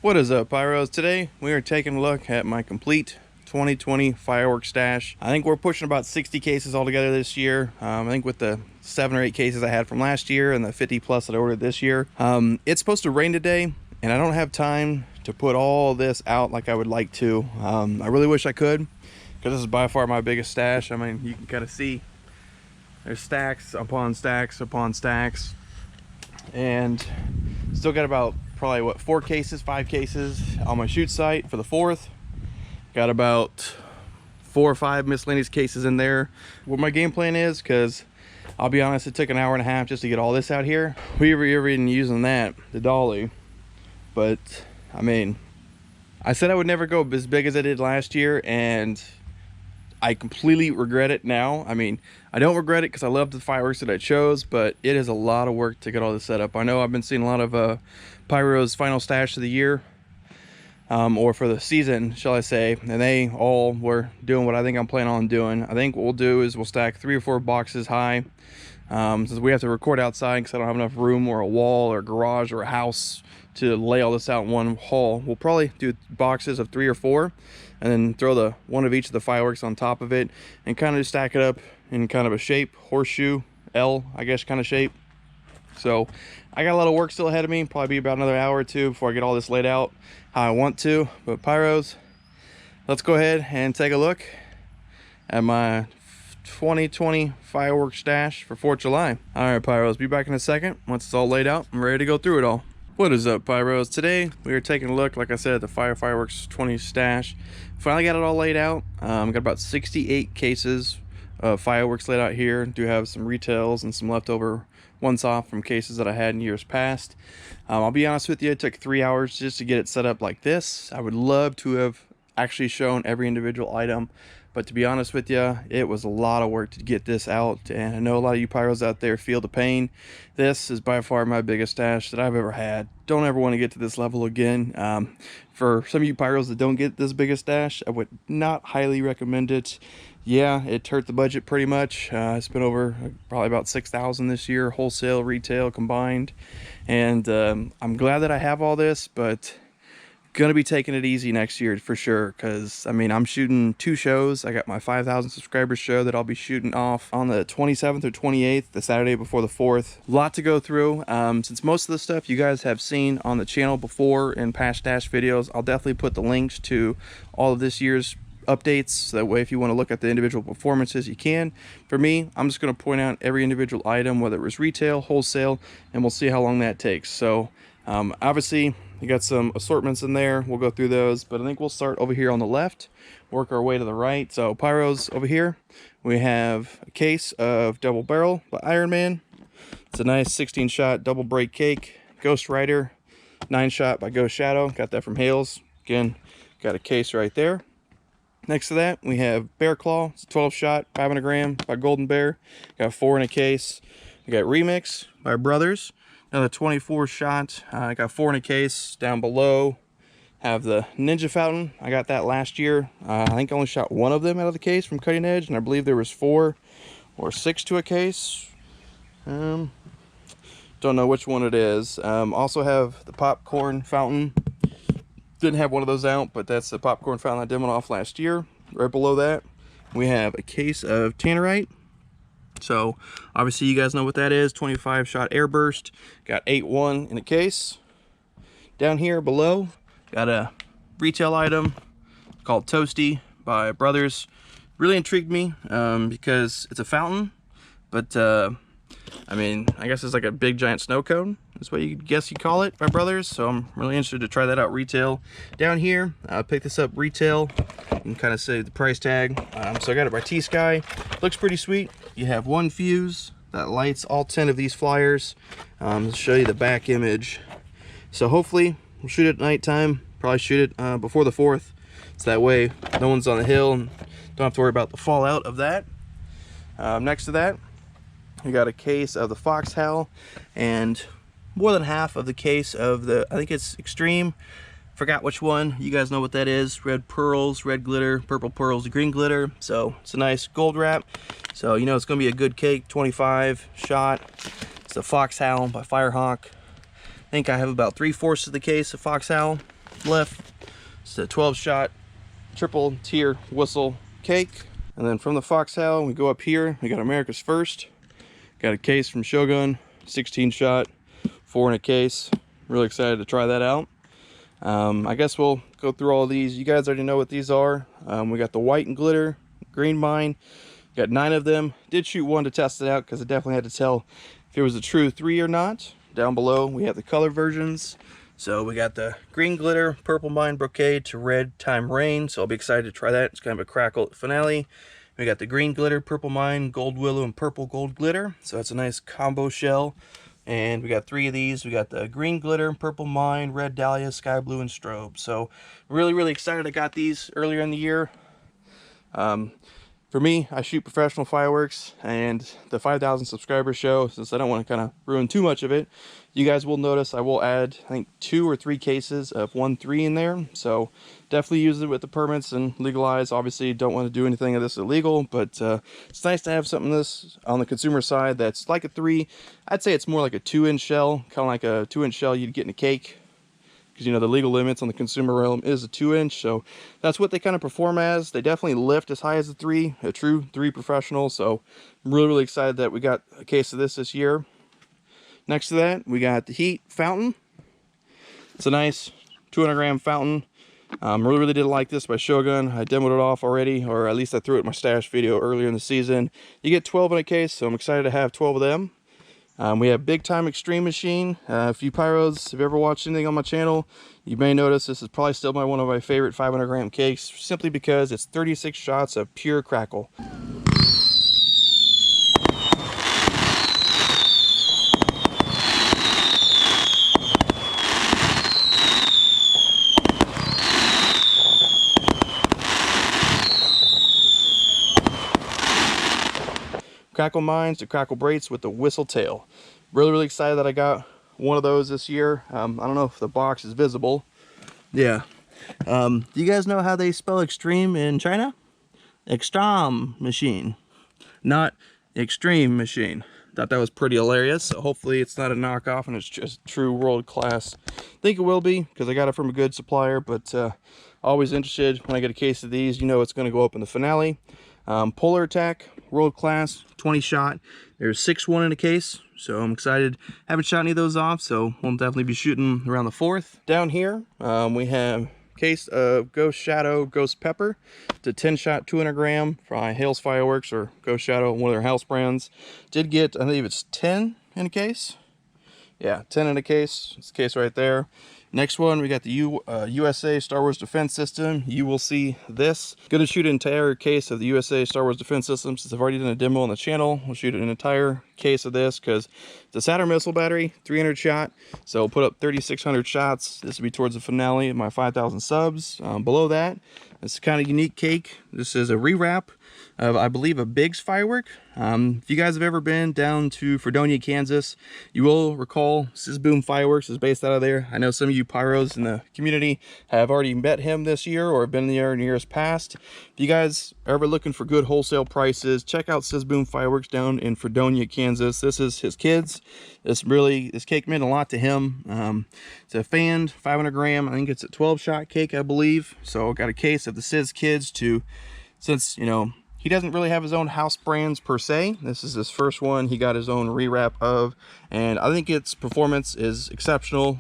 What is up, Pyros? Today we are taking a look at my complete 2020 fireworks stash. I think we're pushing about 60 cases altogether this year. I think with the 7 or 8 cases I had from last year and the 50 plus that I ordered this year. It's supposed to rain today and I don't have time to put all this out like I would like to. I really wish I could, because this is by far my biggest stash. I mean, you can kind of see there's stacks upon stacks upon stacks, and still got about probably what, 4 cases, 5 cases on my shoot site for the 4th. Got about 4 or 5 miscellaneous cases in there. What my game plan is, because I'll be honest, it took an hour and a half just to get all this out here. We were even using that, the dolly, but I mean, I said I would never go as big as I did last year, and I completely regret it now. I mean, I don't regret it because I love the fireworks that I chose, but it is a lot of work to get all this set up. I know I've been seeing a lot of Pyro's final stash of the year, or for the season, shall I say, and they all were doing what I think I'm planning on doing. I think what we'll do is we'll stack 3 or 4 boxes high, since we have to record outside because I don't have enough room or a wall or a garage or a house to lay all this out in one haul. We'll probably do boxes of 3 or 4 and then throw the one of each of the fireworks on top of it and kind of just stack it up in kind of a shape, horseshoe, L, I guess, kind of shape. So I got a lot of work still ahead of me, probably be about another hour or 2 before I get all this laid out how I want to. But Pyros, let's go ahead and take a look at my 2020 fireworks stash for 4th of July. All right, Pyros, be back in a second. Once it's all laid out, I'm ready to go through it all. What is up, Pyros? Today we are taking a look, like I said, at the fireworks 20 stash. Finally got it all laid out. Got about 68 cases of fireworks laid out here. Do have some retails and some leftover once off from cases that I had in years past. I'll be honest with you, it took 3 hours just to get it set up like this. I would love to have actually shown every individual item, but to be honest with you, it was a lot of work to get this out, and I know a lot of you Pyros out there feel the pain. This is by far my biggest stash that I've ever had. Don't ever want to get to this level again. For some of you Pyros that don't get this biggest stash, I would not highly recommend it. Yeah, it hurt the budget pretty much. I spent over probably about $6,000 this year, wholesale, retail combined, and I'm glad that I have all this, but gonna be taking it easy next year for sure, because I mean, I'm shooting 2 shows. I got my 5,000 subscribers show that I'll be shooting off on the 27th or 28th, the Saturday before the 4th. A lot to go through. Since most of the stuff you guys have seen on the channel before in past stash videos, I'll definitely put the links to all of this year's updates, so that way if you want to look at the individual performances, you can. For me, I'm just going to point out every individual item, whether it was retail, wholesale, and we'll see how long that takes. So obviously you got some assortments in there, we'll go through those, but I think we'll start over here on the left, work our way to the right. So Pyros, over here we have a case of Double Barrel by Iron Man. It's a nice 16 shot double break cake. Ghost Rider 9 shot by Ghost Shadow, got that from Hales. Again, got a case right there. Next to that, we have Bear Claw. It's a 12 shot, 500 gram by Golden Bear. Got 4 in a case. We got Remix by Brothers. Another 24 shot. I got 4 in a case. Down below, have the Ninja Fountain. I got that last year. I think I only shot 1 of them out of the case from Cutting Edge, and I believe there was 4 or 6 to a case. Don't know which one it is. Also have the Popcorn Fountain. Didn't have one of those out, but that's the popcorn fountain I demoed off last year. Right below that, we have a case of Tannerite. So obviously you guys know what that is. 25 shot airburst. Got 8-1 in a case. Down here below, got a retail item called Toasty by Brothers. Really intrigued me because it's a fountain, but I mean, I guess it's like a big giant snow cone. That's what you guess you call it by Brothers. So I'm really interested to try that out retail. Down here, I picked this up retail. You can kind of see the price tag. So I got it by T-Sky. Looks pretty sweet. You have 1 fuse that lights all 10 of these flyers. I'll show you the back image. So hopefully we'll shoot it at nighttime. Probably shoot it before the 4th. So that way no one's on the hill and don't have to worry about the fallout of that. Next to that, we got a case of the Foxhowl and more than half of the case of the, I think it's Extreme, forgot which one. You guys know what that is. Red pearls, red glitter, purple pearls, green glitter. So it's a nice gold wrap. So you know it's gonna be a good cake. 25 shot. It's the Foxhowl by Firehawk. I think I have about 3/4 of the case of Foxhowl. left, it's a 12-shot triple tier whistle cake. And then from the foxhound, we go up here. We got America's First. Got a case from Shogun, 16-shot, 4 in a case. Really excited to try that out. I guess we'll go through all of these. You guys already know what these are. We got the white and glitter, green mine. Got 9 of them. Did shoot one to test it out because I definitely had to tell if it was a true 3 or not. Down below we have the color versions. So we got the green glitter, purple mine brocade to red time rain. So I'll be excited to try that. It's kind of a crackle finale. We got the green glitter, purple mine, gold willow, and purple gold glitter. So that's a nice combo shell. And we got 3 of these. We got the green glitter, purple mine, red dahlia, sky blue, and strobe. So really excited. I got these earlier in the year. For me, I shoot professional fireworks, and the 5,000 subscriber show, since I don't want to kind of ruin too much of it, you guys will notice I will add, I think, 2 or 3 cases of 1.3 in there. So definitely use it with the permits and legalize. Obviously, don't want to do anything of this illegal, but it's nice to have something this on the consumer side that's like a 3. I'd say it's more like a 2-inch shell, kind of like a 2-inch shell you'd get in a cake. Because, you know, the legal limits on the consumer realm is a 2-inch, so that's what they kind of perform as. They definitely lift as high as a 3, a true 3 professional. So I'm really excited that we got a case of this year. Next to that, we got the Heat Fountain. It's a nice 200-gram fountain. Really did like this by Shogun. I demoed it off already, or at least I threw it in my stash video earlier in the season. You get 12 in a case, so I'm excited to have 12 of them. We have Big Time Extreme Machine. If you pyros have ever watched anything on my channel, you may notice this is probably still one of my favorite 500-gram cakes, simply because it's 36 shots of pure crackle. Crackle mines to crackle brates with the whistle tail. Really excited that I got one of those this year. I don't know if the box is visible. Yeah. Do you guys know how they spell extreme in China? Extreme machine, not extreme machine. Thought that was pretty hilarious. So hopefully it's not a knockoff and it's just true world class. I think it will be, because I got it from a good supplier, but always interested when I get a case of these. You know it's going to go up in the finale. Polar Attack, world class, 20 shot. There's 6-1 in a case, so I'm excited. Haven't shot any of those off, so we'll definitely be shooting around the 4th. Down here, we have a case of Ghost Shadow, Ghost Pepper. It's a 10-shot, 200-gram from Hales Fireworks, or Ghost Shadow, one of their house brands. Did get, I believe it's 10 in a case. Yeah, 10 in a case. It's the case right there. Next one, we got the USA Star Wars Defense System. You will see this. Gonna shoot an entire case of the USA Star Wars Defense System. Since I've already done a demo on the channel, we'll shoot an entire case of this because it's a Saturn missile battery, 300 shot. So we'll put up 3,600 shots. This will be towards the finale of my 5,000 subs. Below that, it's a kind of unique cake. This is a rewrap of, I believe, a Biggs firework. If you guys have ever been down to Fredonia, Kansas, you will recall Sizboom Fireworks is based out of there. I know some of you pyros in the community have already met him this year or been there in years past. If you guys are ever looking for good wholesale prices, check out Sizboom Fireworks down in Fredonia, Kansas. This is his kids. This cake meant a lot to him. It's a fanned 500-gram. I think it's a 12-shot cake, I believe. So I got a case of the Sizz kids to, since, you know, he doesn't really have his own house brands per se. This is his first one he got his own rewrap of, and I think its performance is exceptional.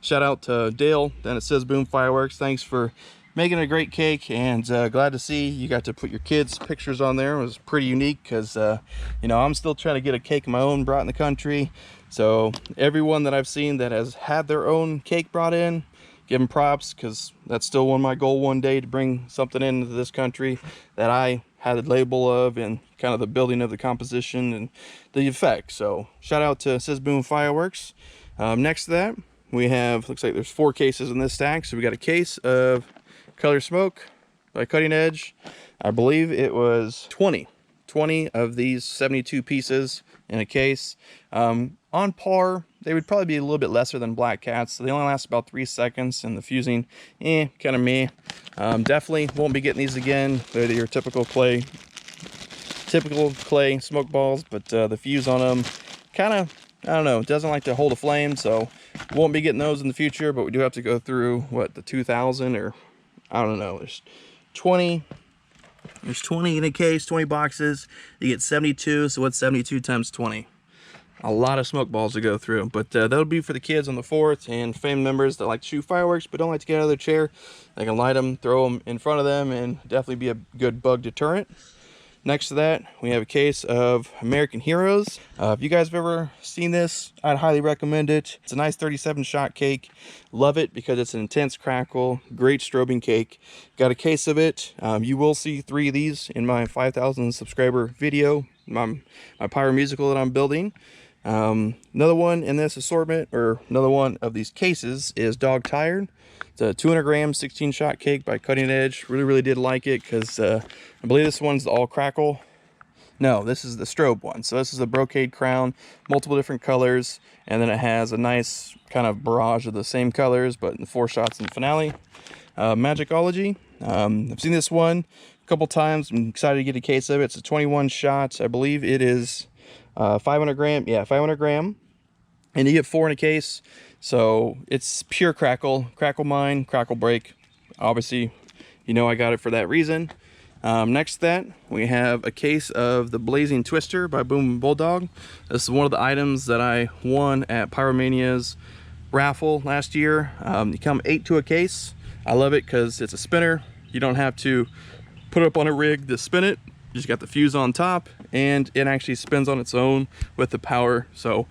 Shout out to Dale down at Sizboom Fireworks. Thanks for making a great cake, and glad to see you got to put your kids' pictures on there. It was pretty unique because, you know, I'm still trying to get a cake of my own brought in the country. So everyone that I've seen that has had their own cake brought in, give them props, because that's still my goal one day, to bring something into this country that I had a label of and kind of the building of the composition and the effect. So shout out to Sizboom Fireworks. Next to that, we have, looks like there's 4 cases in this stack. So we got a case of Color Smoke by Cutting Edge. I believe it was 20 of these 72 pieces in a case. On par, they would probably be a little bit lesser than Black Cats, so they only last about 3 seconds, and the fusing, kind of meh. Definitely won't be getting these again. They're your typical clay smoke balls, but the fuse on them, kind of I don't know, it doesn't like to hold a flame, so won't be getting those in the future, but we do have to go through, what, the 2000, or I don't know, there's 20 in a case, 20 boxes, you get 72, so what's 72 times 20? A lot of smoke balls to go through, but that'll be for the kids on the 4th and family members that like to shoot fireworks but don't like to get out of their chair. They can light them, throw them in front of them, and definitely be a good bug deterrent. Next to that, we have a case of American Heroes. If you guys have ever seen this, I'd highly recommend it. It's a nice 37 shot cake. Love it because it's an intense crackle, great strobing cake. Got a case of it. You will see 3 of these in my 5,000 subscriber video, my Pyro musical that I'm building. Another one in this assortment, or another one of these cases, is Dog Tired. It's a 200 gram 16 shot cake by Cutting Edge. Really did like it because I believe this one's the all crackle. No, this is the strobe one. So this is a brocade crown, multiple different colors, and then it has a nice kind of barrage of the same colors, but in the 4 shots in the finale. Magicology. I've seen this one a couple times. I'm excited to get a case of it. It's a 21 shot. I believe it is 500 gram. Yeah, 500 gram. And you get 4 in a case. So it's pure crackle mine, crackle break. Obviously, you know I got it for that reason. Next to that, we have a case of the Blazing Twister by Boom Bulldog. This is one of the items that I won at Pyromania's raffle last year. You come 8 to a case. I love it because it's a spinner. You don't have to put it up on a rig to spin it. You just got the fuse on top, and it actually spins on its own with the power. So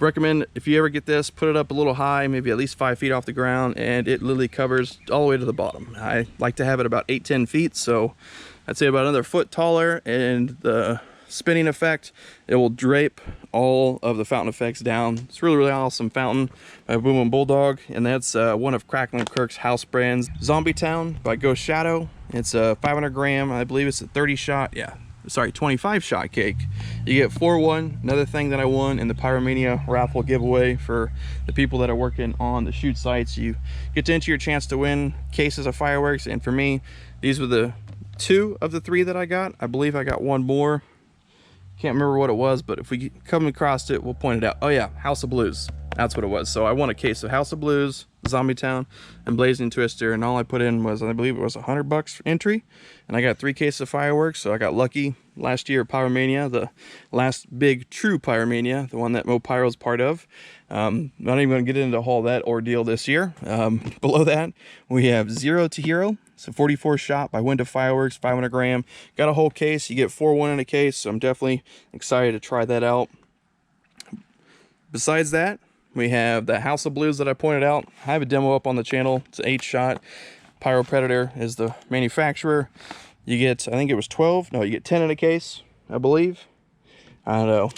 recommend, if you ever get this, put it up a little high, maybe at least 5 feet off the ground, and it literally covers all the way to the bottom. I like to have it about 8-10 feet, so I'd say about another foot taller, and the spinning effect, it will drape all of the fountain effects down. It's really awesome fountain by Boom and Bulldog, and that's one of Crackling Kirk's house brands. Zombie Town by Ghost Shadow. It's a 500 gram, I believe it's a 30 shot, yeah, sorry, 25 shot cake. You get 4-1. Another thing that I won in the Pyromania raffle giveaway for the people that are working on the shoot sites. You get to enter your chance to win cases of fireworks, and for me, these were the 2 of the 3 that I got. I believe I got one more. Can't remember what it was, but if we come across it, we'll point it out. Oh yeah, House of Blues. That's what it was. So I won a case of House of Blues, Zombie Town, and Blazing Twister, and all I put in was, I believe it was $100 for entry, and I got 3 cases of fireworks. So I got lucky last year at Pyromania, the last big true Pyromania, the one that Mo Pyro's part of. Not even going to get into all that ordeal this year. Below that, we have Zero to Hero. It's a 44 shot by Wind of Fireworks, 500 gram. Got a whole case. You get 4-1 in a case, so I'm definitely excited to try that out. Besides that, we have the House of Blues that I pointed out. I have a demo up on the channel. It's an 8 shot. Pyro Predator is the manufacturer. You get, I think it was 12. No, you get 10 in a case, I believe. I don't know.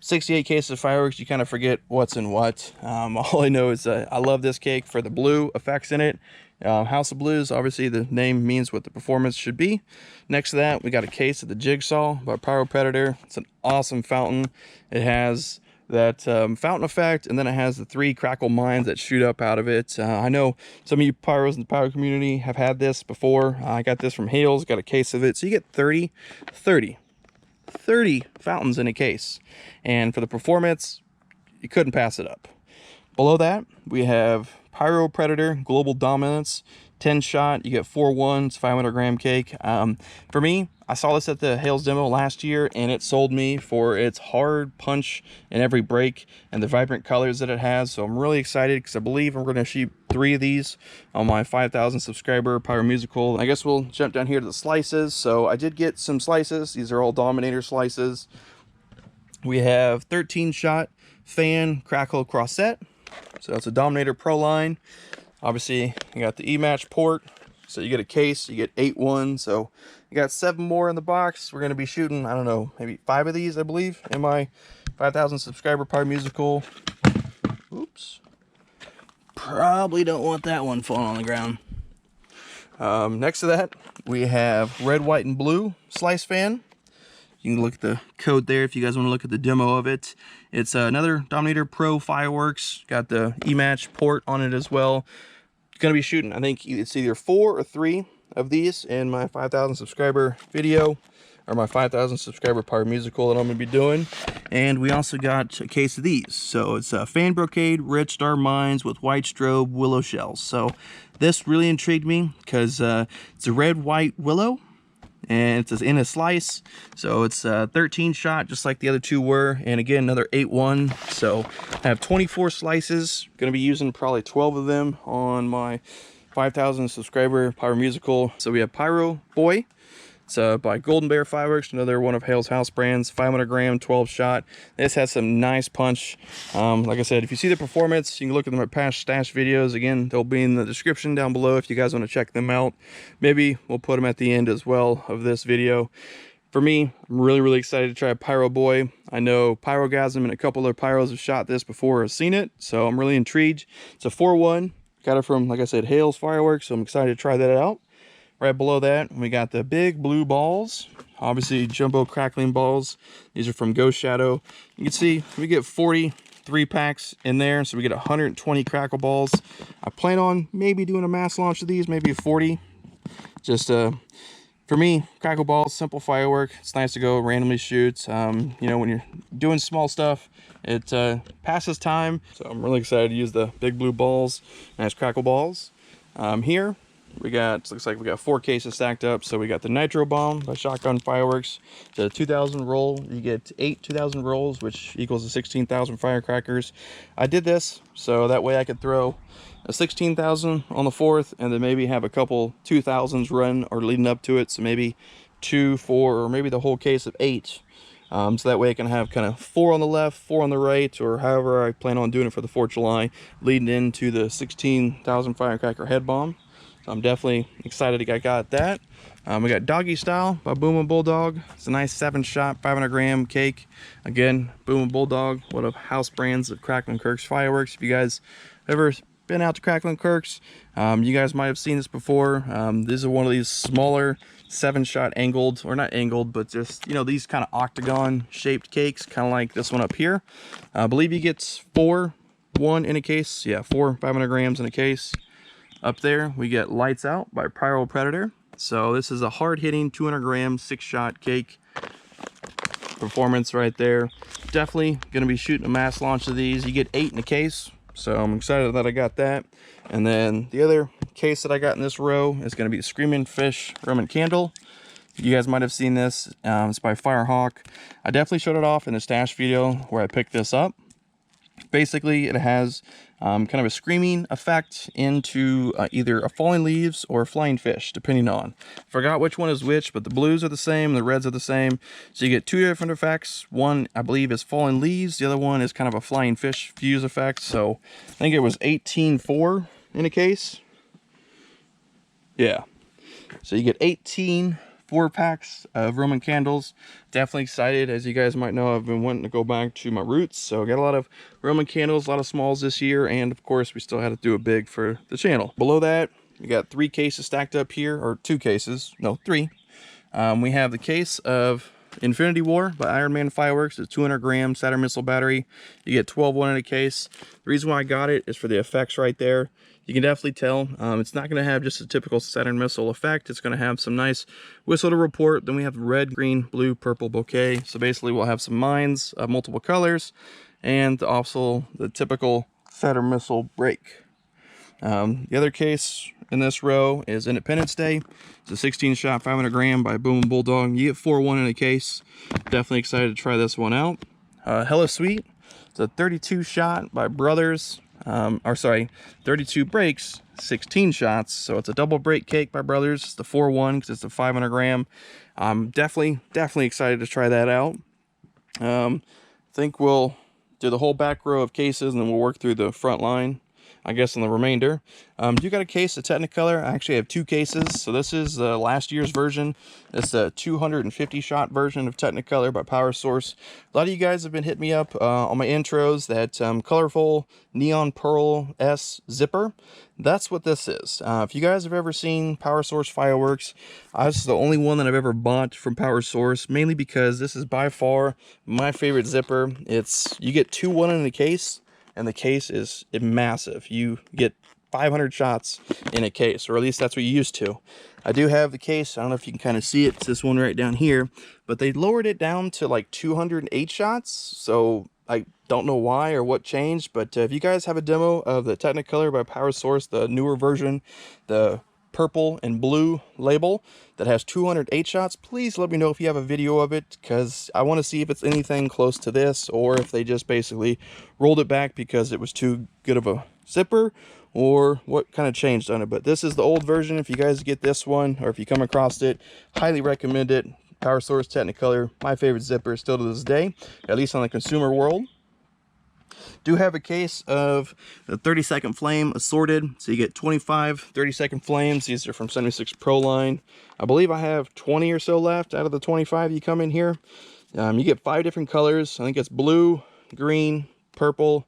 68 cases of fireworks, you kind of forget what's in what. All I know is I love this cake for the blue effects in it. House of Blues, obviously the name means what the performance should be. Next to that, we got a case of the Jigsaw by Pyro Predator. It's an awesome fountain. It has that fountain effect, and then it has the 3 crackle mines that shoot up out of it. I know some of you pyros in the pyro community have had this before. I got this from Hales, got a case of it. So you get 30 fountains in a case, and for the performance, you couldn't pass it up. Below that, we have Pyro Predator Global Dominance, 10 shot. You get 4-1. It's 500 gram cake. For me, I saw this at the Hales demo last year, and it sold me for its hard punch in every break and the vibrant colors that it has. So I'm really excited because I believe I'm going to shoot 3 of these on my 5,000 subscriber Pyro Musical. I guess we'll jump down here to the slices. So I did get some slices. These are all Dominator slices. We have 13 shot fan crackle crossette. So that's a Dominator Pro line. Obviously, you got the E-Match port. So you get a case, you get 8-1. So you got 7 more in the box. We're going to be shooting, I don't know, maybe 5 of these, I believe, in my 5,000 subscriber Pyro Musical. Oops. Probably don't want that one falling on the ground. Next to that, we have red, white, and blue slice fan. You can look at the code there if you guys want to look at the demo of it. It's another Dominator Pro fireworks. Got the E-Match port on it as well. Going to be shooting, I think it's either 4 or 3 of these in my 5,000 subscriber video. or my 5,000 subscriber Pyro musical that I'm going to be doing. And we also got a case of these. So it's a fan brocade, red star mines with white strobe willow shells. So this really intrigued me because it's a red white willow, and it's in a slice. So it's 13 shot, just like the other two were, and again another 8-1. So I have 24 slices. Gonna be using probably 12 of them on my 5,000 subscriber Pyro musical. So we have Pyro Boy. It's by Golden Bear Fireworks, another one of Hale's house brands, 500 gram, 12 shot. This has some nice punch. Like I said, if you see the performance, you can look at them at past stash videos. Again, they'll be in the description down below if you guys want to check them out. Maybe we'll put them at the end as well of this video. For me, I'm really excited to try Pyro Boy. I know Pyrogasm and a couple other pyros have shot this before or seen it, so I'm really intrigued. It's a 4-1. Got it from, like I said, Hale's Fireworks, so I'm excited to try that out. Right below that, we got the big blue balls, obviously jumbo crackling balls. These are from Ghost Shadow. You can see we get 43 packs in there, so we get 120 crackle balls. I plan on maybe doing a mass launch of these, maybe 40. Just for me, crackle balls, simple firework. It's nice to go randomly shoot. You know, when you're doing small stuff, it passes time. So I'm really excited to use the big blue balls, nice crackle balls. Here we got, looks like we got 4 cases stacked up. So we got the Nitro Bomb by Shotgun Fireworks. The 2,000 roll, you get 8 2,000 rolls, which equals the 16,000 firecrackers. I did this so that way I could throw a 16,000 on the 4th, and then maybe have a couple 2,000s run or leading up to it. So maybe 2, 4, or maybe the whole case of 8. So that way I can have kind of 4 on the left, 4 on the right, or however I plan on doing it for the 4th of July, leading into the 16,000 firecracker head bomb. So I'm definitely excited I got that. We got Doggy Style by Boom and Bulldog. It's a nice 7-shot, 500 gram cake. Again, Boom and Bulldog, one of house brands of Cracklin' Kirk's fireworks. If you guys ever been out to Cracklin' Kirk's, you guys might have seen this before. This is one of these smaller 7-shot angled, or not angled, but just, you know, these kind of octagon shaped cakes, kind of like this one up here. I believe you get 4 in a case. Yeah, 4 500 grams in a case. Up there, we get Lights Out by Pyro Predator. So this is a hard-hitting 200 gram 6-shot cake performance right there. Definitely going to be shooting a mass launch of these. You get 8 in a case, so I'm excited that I got that. And then the other case that I got in this row is going to be the Screaming Fish Roman Candle. You guys might have seen this. It's by Firehawk. I definitely showed it off in the stash video where I picked this up. Basically, it has kind of a screaming effect into either a falling leaves or a flying fish, depending on. Forgot which one is which, but the blues are the same, the reds are the same. So you get 2 different effects. One, I believe, is falling leaves. The other one is kind of a flying fish fuse effect. So I think it was 18.4 in a case. Yeah. So you get 18 4-packs of Roman candles. Definitely excited. As you guys might know, I've been wanting to go back to my roots, so I got a lot of Roman candles, a lot of smalls this year, and of course we still had to do a big for the channel. Below that, we got 3 cases stacked up here, or 2 cases, no, 3. We have the case of Infinity War by Iron Man Fireworks. It's 200 gram Saturn missile battery. You get 12 in a case. The reason why I got it is for the effects right there. You can definitely tell it's not going to have just a typical Saturn missile effect. It's going to have some nice whistle to report. Then we have red, green, blue, purple bouquet. So basically we'll have some mines of multiple colors, and also the typical Saturn missile break. The other case in this row is Independence Day. It's a 16-shot 500 gram by Boom and Bulldog. You get 4 in a case. Definitely excited to try this one out. Hella Sweet. It's a 32-shot by Brothers. 32 breaks, 16 shots. So it's a double break cake by Brothers. It's the 4-1 because it's a 500 gram. I'm definitely excited to try that out. I think we'll do the whole back row of cases, and then we'll work through the front line, I guess, in the remainder. You got a case of Technicolor. I actually have 2 cases. So this is last year's version. It's a 250 shot version of Technicolor by Power Source. A lot of you guys have been hitting me up on my intros that colorful neon pearl S zipper. That's what this is. If you guys have ever seen Power Source fireworks, this is the only one that I've ever bought from Power Source, mainly because this is by far my favorite zipper. You get 2 in the case, and the case is massive. You get 500 shots in a case, or at least that's what you used to. I do have the case. I don't know if you can kind of see it. It's this one right down here, but they lowered it down to like 208 shots. So I don't know why or what changed, but if you guys have a demo of the Technicolor by Power Source, the newer version, the purple and blue label that has 208 shots, please let me know if you have a video of it, because I want to see if it's anything close to this, or if they just basically rolled it back because it was too good of a zipper, or what kind of changed on it. But this is the old version. If you guys get this one, or if you come across it, highly recommend it. Power Source Technicolor, my favorite zipper still to this day, at least on the consumer world. Do have a case of the 30-second flame assorted, so you get 25 30-second flames. These are from 76 Pro line. I believe I have 20 or so left out of the 25 you come in here. You get 5 different colors. I think it's blue, green, purple,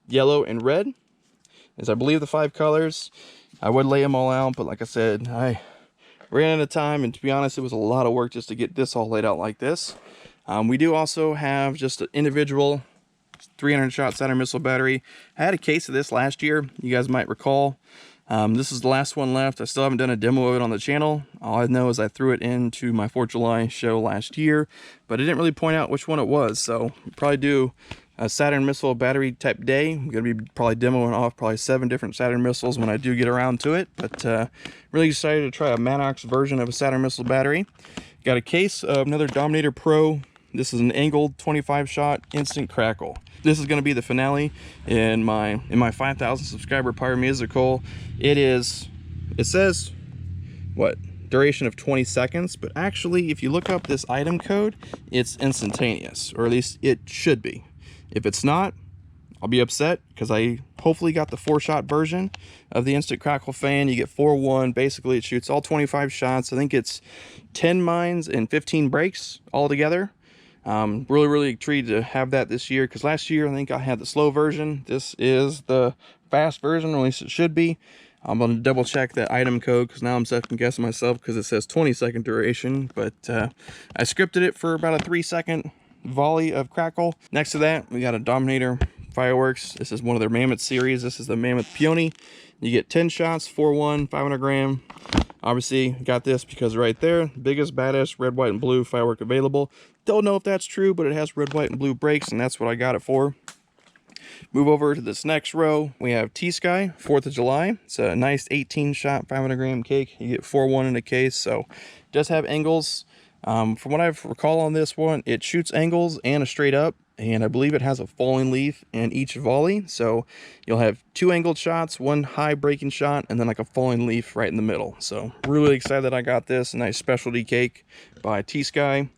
yellow, and red, as I believe the 5 colors. I would lay them all out, but like I said, I ran out of time, and to be honest, it was a lot of work just to get this all laid out like this. We do also have just an individual 300 shot Saturn missile battery. I had a case of this last year, you guys might recall. This is the last one left. I still haven't done a demo of it on the channel. All I know is I threw it into my 4th of July show last year, but I didn't really point out which one it was, so we'll probably do a Saturn missile battery type day. I'm going to be probably demoing off probably 7 different Saturn missiles when I do get around to it, but really excited to try a Manox version of a Saturn missile battery. Got a case of another Dominator Pro. This is an angled 25 shot instant crackle. This is going to be the finale in my 5,000 subscriber Pyro musical. It says what, duration of 20 seconds, but actually if you look up this item code, it's instantaneous, or at least it should be. If it's not, I'll be upset, because I hopefully got the 4-shot version of the instant crackle fan. You get 4-1. Basically it shoots all 25 shots. I think it's 10 mines and 15 breaks all together. Really intrigued to have that this year, because last year I think I had the slow version. This is the fast version, or at least it should be. I'm going to double check that item code, because now I'm second guessing myself, because it says 20-second duration, but I scripted it for about a 3-second volley of crackle. Next to that, we got a Dominator fireworks. This is one of their Mammoth series. This is the Mammoth Peony. You get 10 shots, 4-1, 500 gram. Obviously got this because right there, biggest baddest red, white, and blue firework available. Don't know if that's true, but it has red, white, and blue breaks, and that's what I got it for. Move over to this next row. We have T-Sky 4th of July. It's a nice 18 shot 500 gram cake. You get 4-1 in a case, so it does have angles. From what I recall on this one, it shoots angles and a straight up, and I believe it has a falling leaf in each volley. So you'll have 2 angled shots, 1 high breaking shot, and then like a falling leaf right in the middle. So really excited that I got this. A nice specialty cake by T-Sky.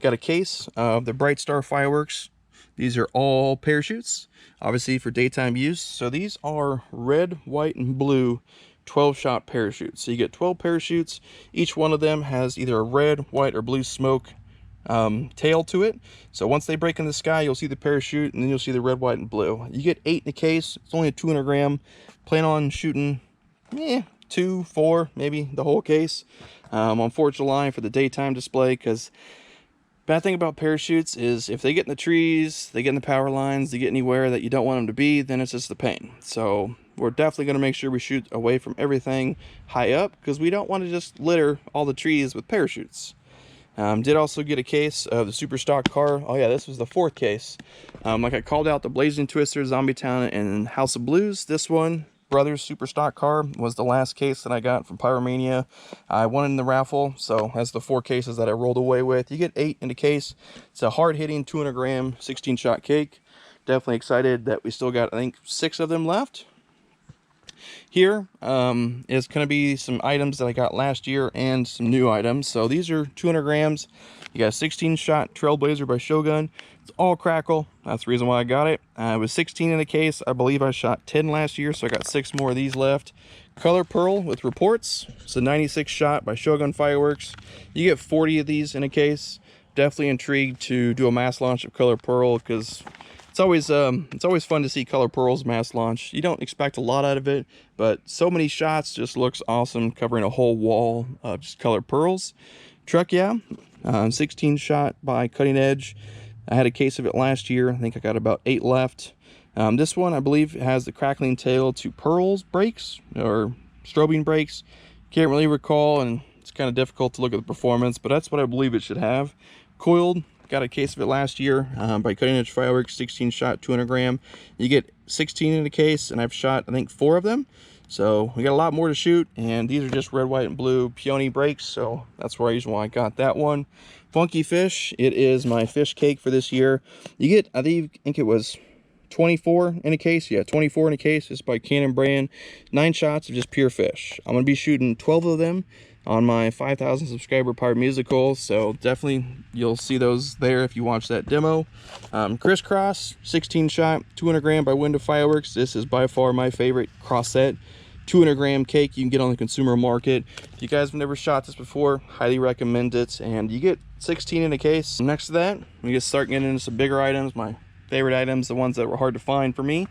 Got a case of the Bright Star fireworks. These are all parachutes, obviously for daytime use. So these are red, white, and blue 12-shot parachutes. So you get 12 parachutes. Each one of them has either a red, white, or blue smoke tail to it. So once they break in the sky, you'll see the parachute, and then you'll see the red, white, and blue. You get 8 in a case. It's only a 200 gram. Plan on shooting 2, 4, maybe the whole case on 4th of July for the daytime display, because bad thing about parachutes is if they get in the trees, they get in the power lines, they get anywhere that you don't want them to be, then it's just the pain. So we're definitely going to make sure we shoot away from everything high up, because we don't want to just litter all the trees with parachutes. Did also get a case of the super stock car. Oh yeah, this was the 4th case. Like I called out the Blazing Twister, Zombie Town, and House of Blues. This one, Brothers super stock car, was the last case that I got from Pyromania. I won in the raffle, so that's the 4 cases that I rolled away with. You get 8 in the case. It's a hard-hitting 200 gram 16-shot cake. Definitely excited that we still got, I think, 6 of them left. Here is going to be some items that I got last year and some new items. So these are 200 grams. You got a 16-shot Trailblazer by Shogun. It's all crackle. That's the reason why I got it. It was 16 in the case. I believe I shot 10 last year, so I got 6 more of these left. Color Pearl with reports. It's a 96 shot by Shogun Fireworks. You get 40 of these in a case. Definitely intrigued to do a mass launch of Color Pearl, because it's always fun to see Color Pearl's mass launch. You don't expect a lot out of it, but so many shots just looks awesome, covering a whole wall of just Color Pearls. Truck, yeah, 16 shot by Cutting Edge. I had a case of it last year. I think I got about 8 left. This one, I believe, has the crackling tail to pearls brakes or strobing brakes. Can't really recall, and it's kind of difficult to look at the performance, but that's what I believe it should have. Coiled, got a case of it last year by Cutting Edge Fireworks, 16 shot, 200 gram. You get 16 in a case, and I've shot, I think, 4 of them. So we got a lot more to shoot, and these are just red, white, and blue peony brakes, so that's why I got that one. Funky Fish, it is my fish cake for this year. You get, I think it was 24 in a case. Yeah, 24 in a case. It's by Cannon brand. 9 shots of just pure fish. I'm going to be shooting 12 of them on my 5,000 subscriber Pyro musical, so definitely you'll see those there if you watch that demo. Crisscross, 16 shot, 200 gram by Window Fireworks. This is by far my favorite cross set. 200 gram cake you can get on the consumer market. If you guys have never shot this before, highly recommend it, and you get 16 in a case. Next to that, we just start getting into some bigger items, my favorite items, the ones that were hard to find for me.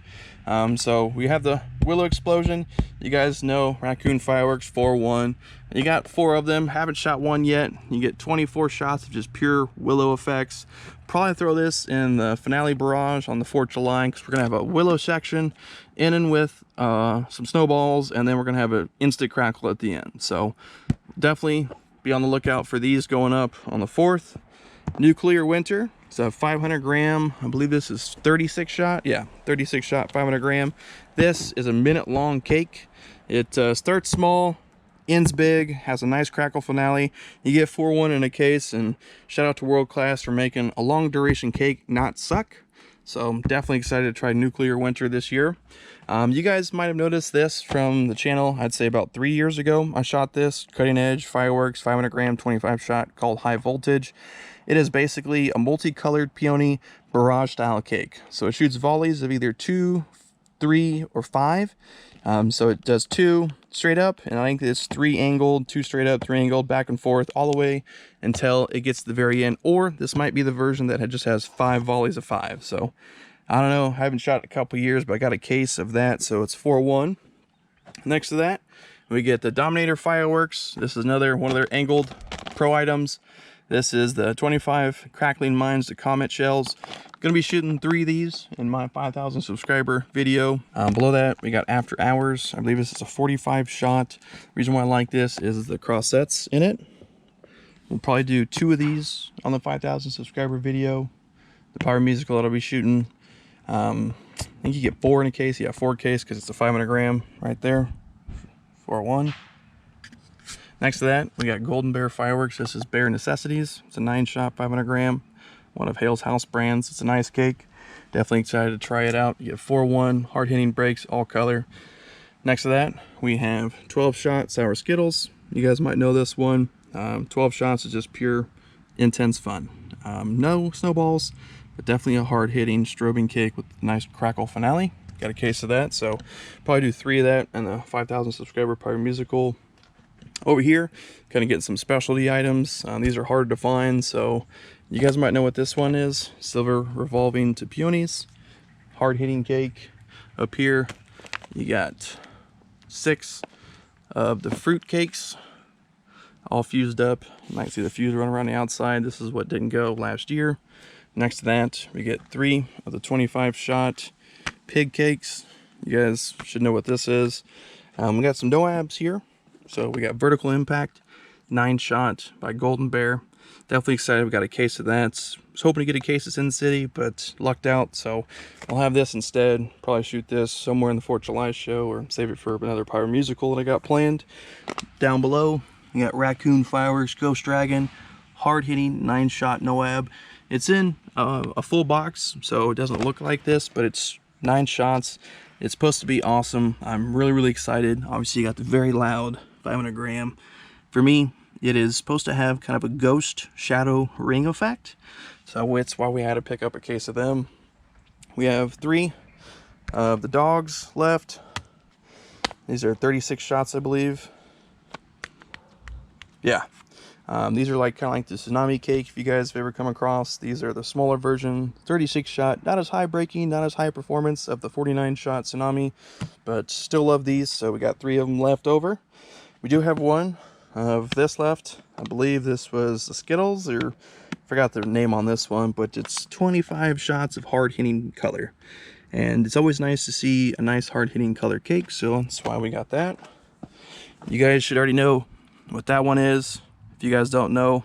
So we have the Willow Explosion. You guys know Raccoon Fireworks 4-1. You got 4 of them. Haven't shot one yet. You get 24 shots of just pure Willow effects. Probably throw this in the finale barrage on the 4th of July, because we're gonna have a Willow section in and with some snowballs, and then we're gonna have an instant crackle at the end. So definitely be on the lookout for these going up on the 4th. Nuclear Winter. It's a 500 gram, I believe this is 36 shot. Yeah, 36 shot, 500 gram. This is a minute long cake. It starts small, ends big, has a nice crackle finale. You get 4-1 in a case, and shout out to World Class for making a long duration cake not suck. So I'm definitely excited to try Nuclear Winter this year. You guys might have noticed this from the channel, I'd say about 3 years ago. I shot this Cutting Edge Fireworks 500 gram 25 shot called High Voltage. It is basically a multicolored peony barrage style cake. So it shoots volleys of either 2, 3, or 5. So it does 2 straight up, and I think it's 3 angled, 2 straight up, 3 angled, back and forth, all the way until it gets to the very end. Or this might be the version that just has 5 volleys of 5. So I don't know, I haven't shot in a couple years, but I got a case of that, so it's 4-1. Next to that, we get the Dominator Fireworks. This is another one of their angled pro items. This is the 25 Crackling Mines to Comet Shells. Gonna be shooting 3 of these in my 5,000 subscriber video. Below that, we got After Hours. I believe this is a 45 shot. Reason why I like this is the cross sets in it. We'll probably do 2 of these on the 5,000 subscriber video. The Pyro musical that I'll be shooting. I think you get 4 in a case. Yeah, 4 case, because it's a 500 gram right there. 4-1. Next to that, we got Golden Bear Fireworks. This is Bear Necessities. It's a 9 shot, 500 gram. One of Hale's house brands. It's a nice cake. Definitely excited to try it out. You get 4-1, hard hitting brakes, all color. Next to that, we have 12 shot Sour Skittles. You guys might know this one. 12 shots is just pure intense fun. No snowballs, but definitely a hard hitting strobing cake with a nice crackle finale. Got a case of that, so probably do 3 of that and the 5,000 subscriber Pyro musical. Over here, kind of getting some specialty items. These are hard to find, so you guys might know what this one is. Silver Revolving to Peonies. Hard hitting cake. Up here, you got 6 of the fruit cakes, all fused up. You might see the fuse running around the outside. This is what didn't go last year. Next to that, we get 3 of the 25 shot pig cakes. You guys should know what this is. We got some Noabs here. So we got Vertical Impact, 9 shot by Golden Bear. Definitely excited. We got a case of that. Was hoping to get a case of Sin City, but lucked out. So I'll have this instead. Probably shoot this somewhere in the 4th of July show, or save it for another Pyro musical that I got planned. Down below, you got Raccoon Fireworks Ghost Dragon, hard hitting 9 shot Noab. It's in a full box, so it doesn't look like this, but it's 9 shots. It's supposed to be awesome. I'm really excited. Obviously, you got the very loud 500 gram. For me, it is supposed to have kind of a ghost shadow ring effect. So it's why we had to pick up a case of them. We have 3 of the dogs left. These are 36 shots, I believe. Yeah. These are like kind of like the tsunami cake, if you guys have ever come across. These are the smaller version, 36 shot, not as high breaking, not as high performance of the 49 shot tsunami, but still love these. So we got 3 of them left over. We do have 1 of this left. I believe this was the Skittles, or forgot the name on this one, but it's 25 shots of hard hitting color. And it's always nice to see a nice hard-hitting color cake, so that's why we got that. You guys should already know what that one is. If you guys don't know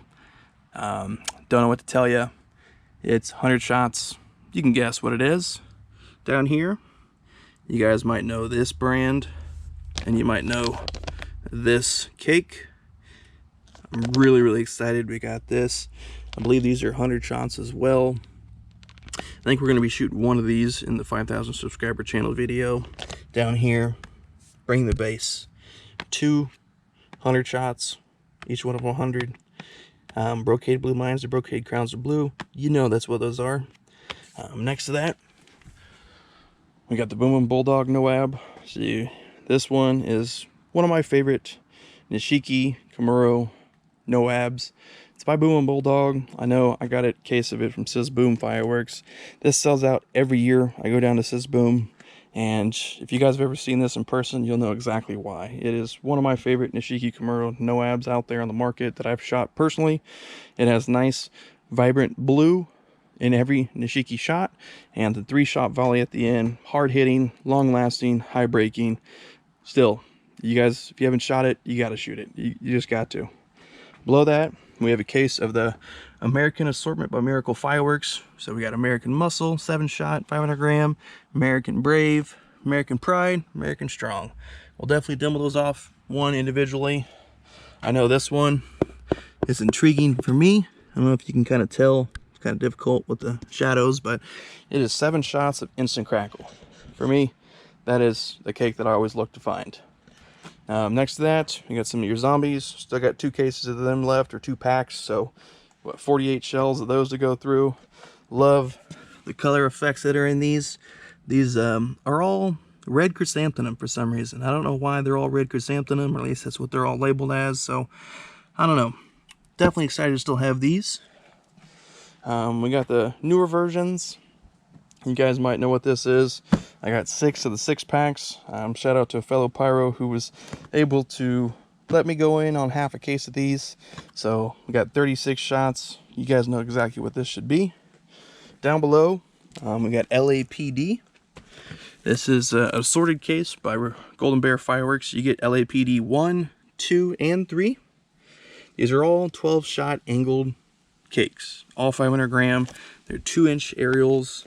what to tell you, it's 100 shots. You can guess what it is. Down here, you guys might know this brand, and you might know this cake. I'm really excited we got this. I believe these are 100 shots as well. I think we're going to be shooting one of these in the 5,000 subscriber channel video. Down here, bring the base. 200 shots, each one of 100. Brocade blue mines, the brocade crowns are blue. You know that's what those are. Next to that, we got the Boom Boom Bulldog Noab. See, this one is one of my favorite Nishiki Komuro Noabs. It's by Boom Boom Bulldog. I know I got a case of it from Sis Boom Fireworks. This sells out every year. I go down to Sis Boom, and if you guys have ever seen this in person, you'll know exactly why. It is one of my favorite Nishiki Komuro Noabs out there on the market that I've shot personally. It has nice, vibrant blue in every Nishiki shot, and the 3-shot volley at the end. Hard-hitting, long-lasting, high-breaking. Still, you guys, if you haven't shot it, you got to shoot it. You just got to. Below that, we have a case of the American Assortment by Miracle Fireworks. So we got American Muscle, 7-shot, 500 gram, American Brave, American Pride, American Strong. We'll definitely demo those off one individually. I know this one is intriguing for me. I don't know if you can kind of tell. It's kind of difficult with the shadows, but it is 7 shots of instant crackle. For me, that is the cake that I always look to find. Next to that, we got some of your zombies. Still got 2 cases of them left, or 2 packs, so what, 48 shells of those to go through. Love the color effects that are in these. These are all red chrysanthemum for some reason. I don't know why they're all red chrysanthemum, or at least that's what they're all labeled as, so I don't know. Definitely excited to still have these. We got the newer versions. You guys might know what this is. I got 6 of the 6 packs. Shout out to a fellow Pyro who was able to let me go in on half a case of these. So we got 36 shots. You guys know exactly what this should be. Down below, we got LAPD. This is a assorted case by Golden Bear Fireworks. You get LAPD 1, 2, and 3. These are all 12-shot angled cakes. All 500 gram. They're 2-inch aerials.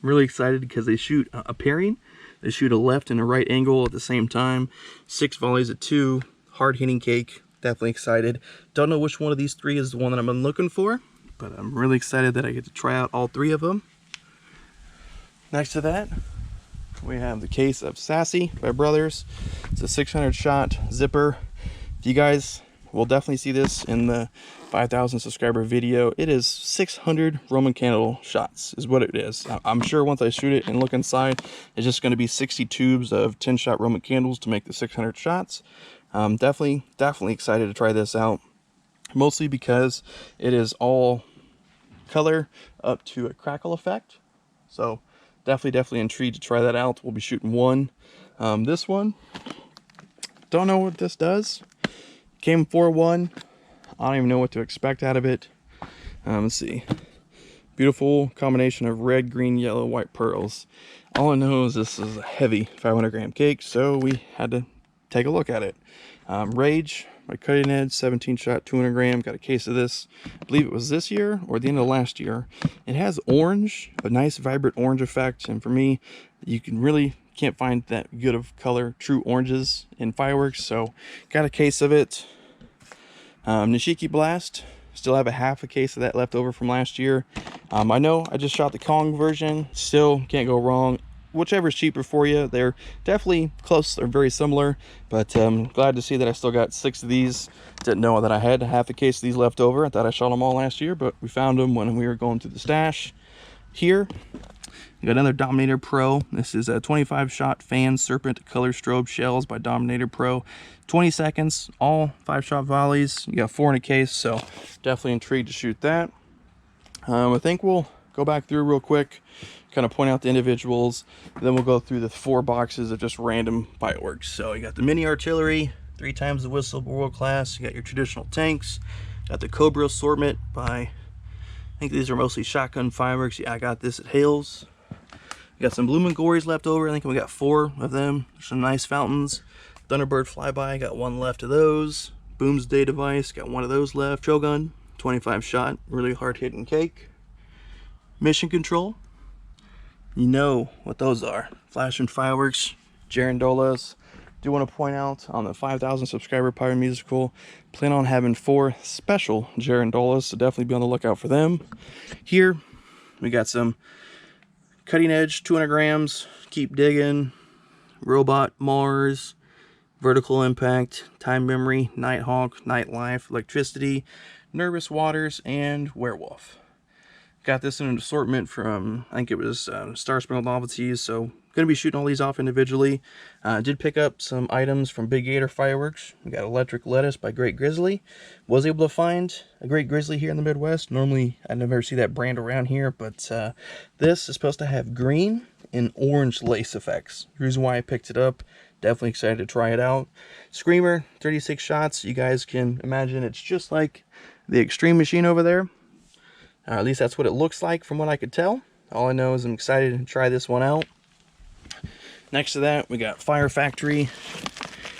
I'm really excited because they shoot a pairing. They shoot a left and a right angle at the same time. 6 volleys at 2. Hard-hitting cake. Definitely excited. Don't know which one of these 3 is the one that I'm looking for, but I'm really excited that I get to try out all 3 of them. Next to that, we have the case of Sassy by Brothers. It's a 600-shot zipper. If you guys will definitely see this in the 5,000 subscriber video. It is 600 Roman candle shots is what it is. I'm sure once I shoot it and look inside, it's just going to be 60 tubes of 10-shot Roman candles to make the 600 shots. Definitely excited to try this out. Mostly because it is all color up to a crackle effect. So definitely intrigued to try that out. We'll be shooting one. This one, don't know what this does. Came 4-1. I don't even know what to expect out of it. Let's see. Beautiful combination of red, green, yellow, white pearls. All I know is this is a heavy 500 gram cake, so we had to take a look at it. Rage by Cutting Edge, 17-shot, 200 gram. Got a case of this. I believe it was this year or the end of last year. It has orange, a nice vibrant orange effect, and for me, you can't find that good of color, true oranges in fireworks, so got a case of it. Nishiki Blast, still have a half a case of that left over from last year. I know I just shot the Kong version, still can't go wrong. Whichever's cheaper for you, they're definitely close, they're very similar, but glad to see that I still got 6 of these. Didn't know that I had half a case of these left over. I thought I shot them all last year, but we found them when we were going through the stash. Here, you got another Dominator Pro. This is a 25-shot Fan Serpent Color Strobe Shells by Dominator Pro. 20 seconds, all 5-shot volleys. You got 4 in a case, so definitely intrigued to shoot that. I think we'll go back through real quick, kind of point out the individuals, then we'll go through the 4 boxes of just random fireworks. So you got the mini artillery, 3 times the whistle, world class. You got your traditional tanks. Got the Cobra Assortment by, I think these are mostly shotgun fireworks. Yeah, I got this at Hales. We got some Bloomin' Gories left over. I think we got 4 of them. There's some nice fountains. Thunderbird Flyby, got 1 left of those. Boomsday Device, got 1 of those left. Shogun, 25 shot, really hard hitting cake. Mission Control, you know what those are. Flashing Fireworks, Girandolas. Do want to point out on the 5,000 subscriber Pyro Musical, plan on having 4 special Girandolas, so definitely be on the lookout for them. Here, we got some Cutting Edge 200 grams, Keep Digging, Robot Mars, Vertical Impact, Time Memory, Nighthawk, Nightlife, Electricity, Nervous Waters, and Werewolf. Got this in an assortment from, I think it was Star Spangled Novelties, so going to be shooting all these off individually. Did pick up some items from Big Gator Fireworks. We got Electric Lettuce by Great Grizzly. Was able to find a Great Grizzly here in the Midwest. Normally, I never see that brand around here, but this is supposed to have green and orange lace effects. The reason why I picked it up, definitely excited to try it out. Screamer, 36 shots. You guys can imagine it's just like the Extreme Machine over there. At least that's what it looks like from what I could tell. All I know is I'm excited to try this one out. Next to that, we got Fire Factory.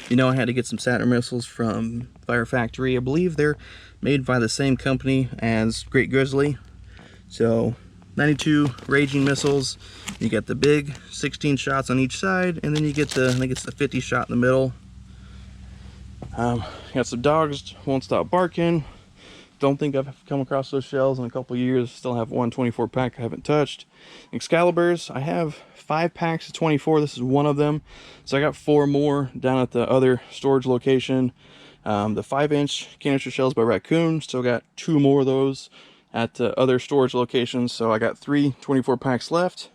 You know I had to get some Saturn missiles from Fire Factory. I believe they're made by the same company as Great Grizzly. So 92 Raging missiles. You get the big 16 shots on each side, and then you get the, I think it's the 50 shot in the middle. Got some Dogs Won't Stop Barking. Don't think I've come across those shells in a couple years. Still have 1 24 pack I haven't touched. Excaliburs, I have 5 packs of 24. This is one of them. So I got 4 more down at the other storage location. The 5-inch canister shells by Raccoon. Still got 2 more of those at the other storage locations. So I got 3 24 packs left.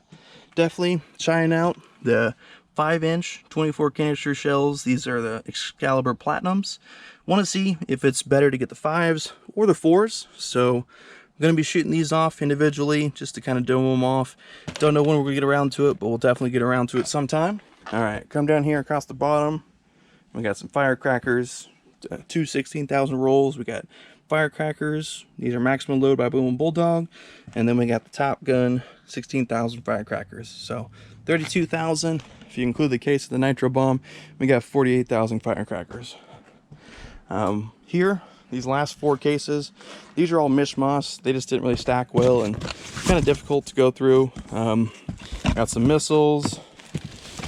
Definitely trying out the 5-inch 24 canister shells. These are the Excalibur Platinums. Want to see if it's better to get the 5s or the 4s. So I'm going to be shooting these off individually just to kind of demo them off. Don't know when we're going to get around to it, but we'll definitely get around to it sometime. All right, come down here across the bottom. We got some firecrackers, 2 16,000 rolls. We got firecrackers. These are maximum load by Boom and Bulldog. And then we got the Top Gun 16,000 firecrackers. So 32,000. If you include the case of the nitro bomb, we got 48,000 firecrackers. Here, these last 4 cases, these are all mishmash. They just didn't really stack well and kind of difficult to go through. Got some missiles.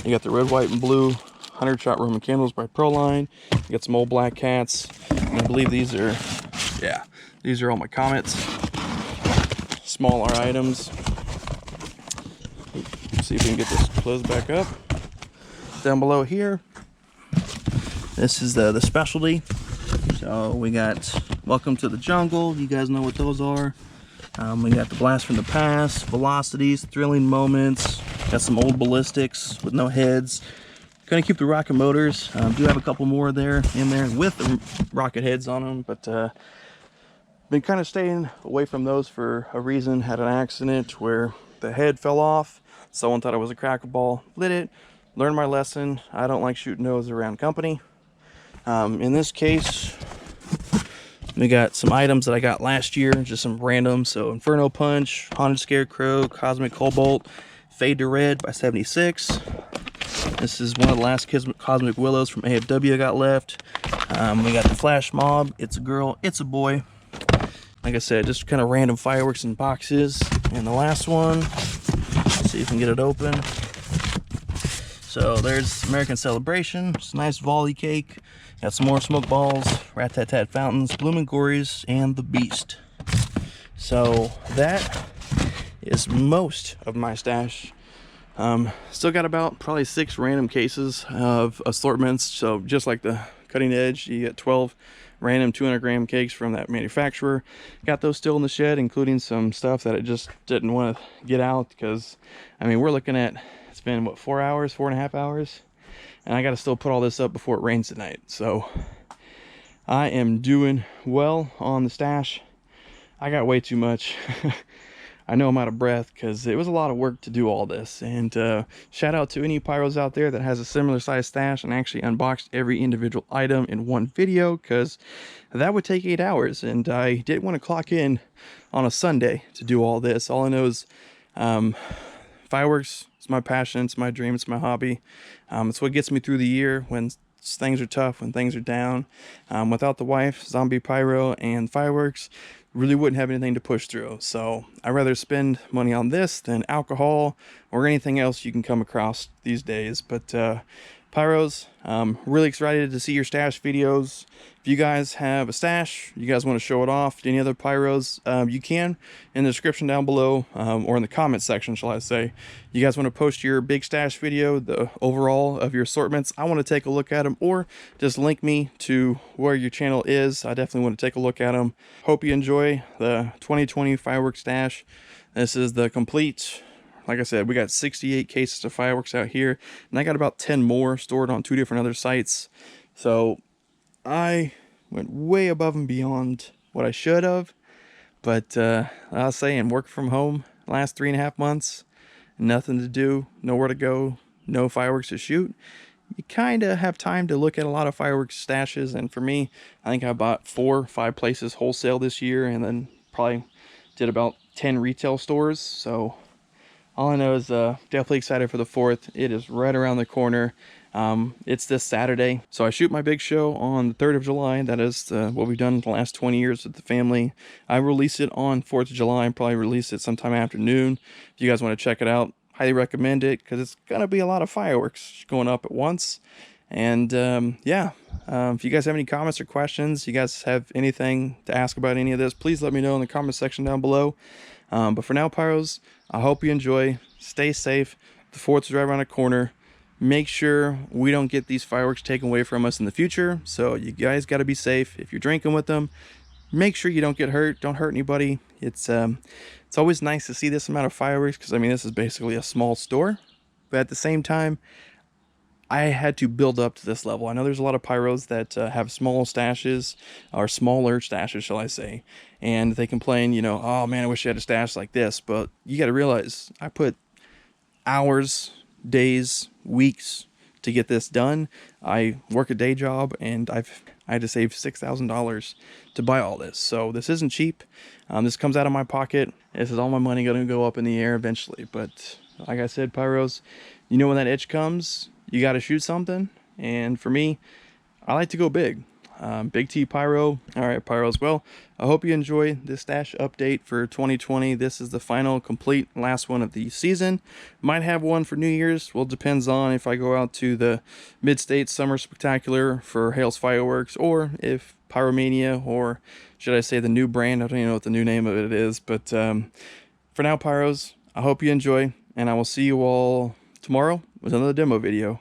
You got the red, white, and blue 100-shot Roman candles by Proline. You got some old black cats. And I believe these are, yeah, these are all my Comets. Smaller items. Let's see if we can get this closed back up. Down below here, this is the specialty. So we got Welcome to the Jungle. You guys know what those are. We got the Blast from the Past, Velocities, Thrilling Moments. Got some old ballistics with no heads. Gonna keep the rocket motors. Do have a couple more there in there with the rocket heads on them, but been kind of staying away from those for a reason. Had an accident where the head fell off. Someone thought it was a cracker ball, lit it. Learned my lesson. I don't like shooting those around company. In this case, we got some items that I got last year, just some random. So Inferno Punch, Haunted Scarecrow, Cosmic Cobalt, Fade to Red by 76. This is one of the last Cosmic Willows from AFW I got left. We got the Flash Mob, It's a Girl, It's a Boy. Like I said, just kind of random fireworks in boxes. And the last one, let's see if we can get it open. So there's American Celebration, it's a nice volley cake. Got some more smoke balls, rat-tat-tat fountains, Bloomin' Gories, and the Beast. So that is most of my stash. Still got about probably 6 random cases of assortments. So just like the Cutting Edge, you get 12 random 200-gram cakes from that manufacturer. Got those still in the shed, including some stuff that I just didn't want to get out because, I mean, we're looking at, it's been what, 4 hours, 4.5 hours, and I got to still put all this up before it rains tonight. So I am doing well on the stash. I got way too much. I know I'm out of breath because it was a lot of work to do all this. And shout out to any pyros out there that has a similar size stash and actually unboxed every individual item in one video, because that would take 8 hours. And I didn't want to clock in on a Sunday to do all this. All I know is fireworks It's my passion, it's my dream, it's my hobby. It's what gets me through the year when things are tough, when things are down. Without the wife, zombie pyro, and fireworks, really wouldn't have anything to push through. So I'd rather spend money on this than alcohol or anything else you can come across these days. But pyros, really excited to see your stash videos. If you guys have a stash, you guys want to show it off, any other pyros, you can in the description down below, or in the comment section, shall I say. You guys want to post your big stash video, the overall of your assortments, I want to take a look at them, or just link me to where your channel is. I definitely want to take a look at them. Hope you enjoy the 2020 fireworks stash. This is the complete. Like I said, we got 68 cases of fireworks out here, and I got about 10 more stored on 2 different other sites. So I went way above and beyond what I should have. But I'll say, and working from home last 3.5 months, nothing to do, nowhere to go, no fireworks to shoot, you kind of have time to look at a lot of fireworks stashes. And for me, I think I bought 4 or 5 places wholesale this year, and then probably did about 10 retail stores. So all I know is definitely excited for the 4th. It is right around the corner. It's this Saturday. So I shoot my big show on the 3rd of July. That is what we've done the last 20 years with the family. I release it on 4th of July and probably release it sometime afternoon. If you guys want to check it out, highly recommend it, because it's going to be a lot of fireworks going up at once. And yeah, if you guys have any comments or questions, you guys have anything to ask about any of this, please let me know in the comment section down below. But for now, pyros, I hope you enjoy. Stay safe. The 4th is right around the corner. Make sure we don't get these fireworks taken away from us in the future. So you guys got to be safe. If you're drinking with them, make sure you don't get hurt. Don't hurt anybody. It's always nice to see this amount of fireworks, because I mean, this is basically a small store. But at the same time, I had to build up to this level. I know there's a lot of pyros that have small stashes, or smaller stashes, shall I say, and they complain, you know, oh man, I wish I had a stash like this. But you got to realize, I put hours, days, weeks to get this done. I work a day job, and I had to save $6,000 to buy all this. So this isn't cheap. This comes out of my pocket. This is all my money going to go up in the air eventually. But like I said, pyros, you know, when that itch comes, you got to shoot something. And for me, I like to go big. Big T Pyro. All right, pyros. Well, I hope you enjoy this stash update for 2020. This is the final, complete, last one of the season. Might have one for New Year's. Well, depends on if I go out to the Mid-State Summer Spectacular for Hale's Fireworks, or if Pyromania, or should I say the new brand? I don't even know what the new name of it is. But for now, pyros, I hope you enjoy, and I will see you all tomorrow with another demo video.